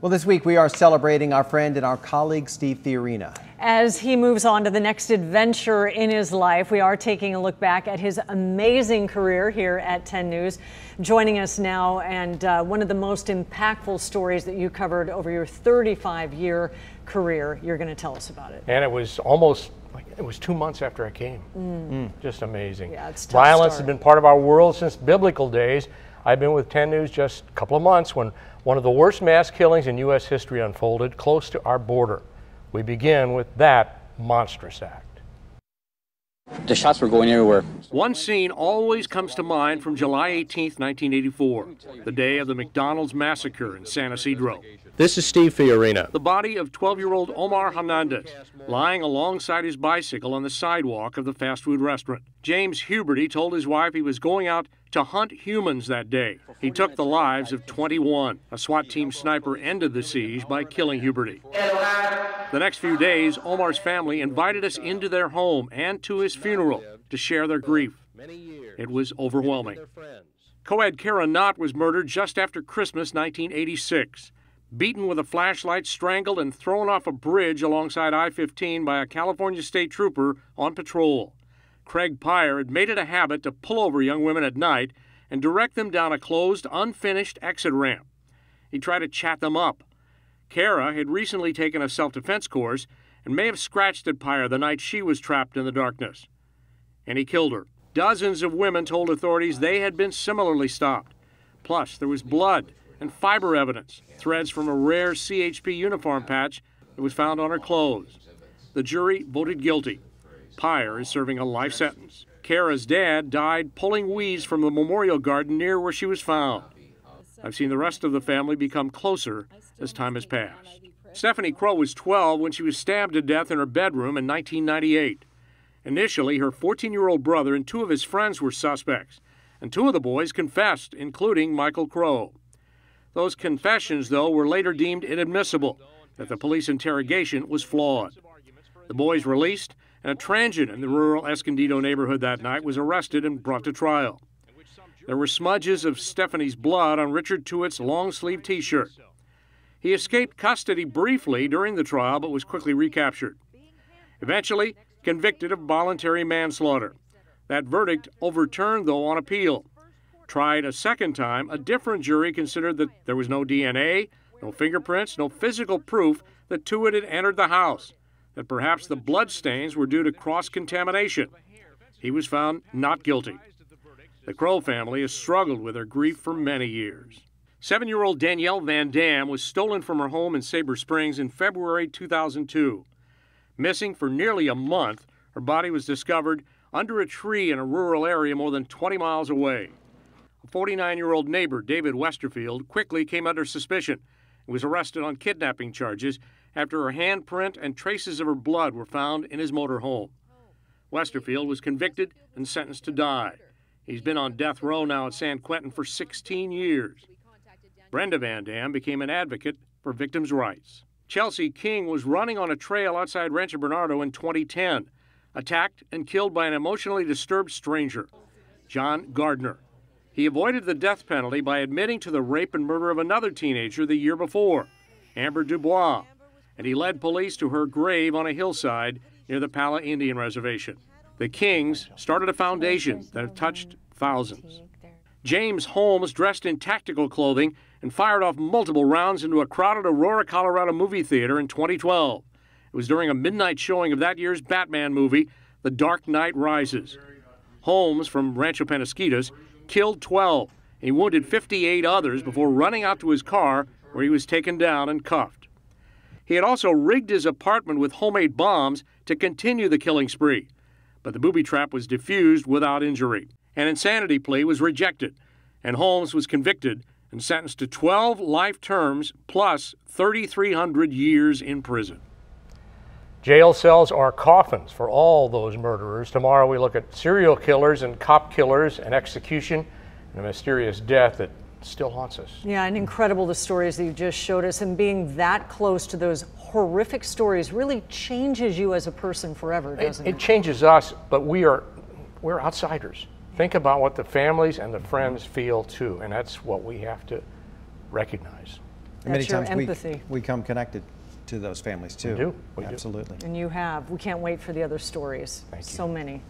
Well, this week we are celebrating our friend and our colleague, Steve Fiorina. As he moves on to the next adventure in his life, we are taking a look back at his amazing career here at 10 News. Joining us now, and one of the most impactful stories that you covered over your 35-year career. You're going to tell us about it. And it was almost like it was 2 months after I came. Just amazing. Yeah, it's a tough Violence start. has been part of our world since biblical days. I've been with 10 News just a couple of months when one of the worst mass killings in U.S. history unfolded close to our border. We begin with that monstrous act. The shots were going everywhere. One scene always comes to mind from July 18, 1984, the day of the McDonald's massacre in San Isidro. This is Steve Fiorina. The body of 12-year-old Omar Hernandez lying alongside his bicycle on the sidewalk of the fast food restaurant. James Huberty told his wife he was going out to hunt humans that day. He took the lives of 21. A SWAT team sniper ended the siege by killing Huberty. The next few days, Omar's family invited us into their home and to his funeral to share their grief. It was overwhelming. Co-ed Kara Knott was murdered just after Christmas 1986. Beaten with a flashlight, strangled, and thrown off a bridge alongside I-15 by a California state trooper on patrol. Craig Pyre had made it a habit to pull over young women at night and direct them down a closed, unfinished exit ramp. He tried to chat them up. Kara had recently taken a self-defense course and may have scratched at Pyre the night she was trapped in the darkness. And he killed her. Dozens of women told authorities they had been similarly stopped. Plus, there was blood and fiber evidence, threads from a rare CHP uniform patch that was found on her clothes. The jury voted guilty. Pyre is serving a life sentence. Kara's dad died pulling weeds from the memorial garden near where she was found. I've seen the rest of the family become closer as time has passed. Stephanie Crowe was 12 when she was stabbed to death in her bedroom in 1998. Initially, her 14-year-old brother and 2 of his friends were suspects, and 2 of the boys confessed, including Michael Crowe. Those confessions, though, were later deemed inadmissible, that the police interrogation was flawed. The boys released, and a transient in the rural Escondido neighborhood that night was arrested and brought to trial. There were smudges of Stephanie's blood on Richard Tewitt's long-sleeve T-shirt. He escaped custody briefly during the trial, but was quickly recaptured. Eventually convicted of voluntary manslaughter. That verdict overturned, though, on appeal. Tried a second time, a different jury considered that there was no DNA, no fingerprints, no physical proof that Tewitt had entered the house, that perhaps the bloodstains were due to cross-contamination. He was found not guilty. The Crowe family has struggled with their grief for many years. 7-year-old Danielle Van Dam was stolen from her home in Sabre Springs in February 2002. Missing for nearly a month, her body was discovered under a tree in a rural area more than 20 miles away. A 49-year-old neighbor, David Westerfield, quickly came under suspicion and was arrested on kidnapping charges after her handprint and traces of her blood were found in his motor home. Westerfield was convicted and sentenced to die. He's been on death row now at San Quentin for 16 years. Brenda Van Dam became an advocate for victims' rights. Chelsea King was running on a trail outside Rancho Bernardo in 2010, attacked and killed by an emotionally disturbed stranger, John Gardner. He avoided the death penalty by admitting to the rape and murder of another teenager the year before, Amber Dubois, and he led police to her grave on a hillside near the Pala Indian Reservation. The Kings started a foundation that have touched thousands. James Holmes dressed in tactical clothing and fired off multiple rounds into a crowded Aurora, Colorado movie theater in 2012. It was during a midnight showing of that year's Batman movie, The Dark Knight Rises. Holmes, from Rancho Penasquitos, killed 12. He wounded 58 others before running out to his car, where he was taken down and cuffed. He had also rigged his apartment with homemade bombs to continue the killing spree, but the booby trap was defused without injury. An insanity plea was rejected, and Holmes was convicted and sentenced to 12 life terms plus 3,300 years in prison. Jail cells are coffins for all those murderers. Tomorrow we look at serial killers and cop killers and execution and a mysterious death that still haunts us. Yeah, and incredible the stories that you just showed us, and being that close to those horrific stories really changes you as a person forever, doesn't it? It changes us, but we're outsiders. Think about what the families and the friends feel too, and that's what we have to recognize. many That's your times empathy. we come connected to those families too. We do. Absolutely. And you have. We can't wait for the other stories. Thank you. So many.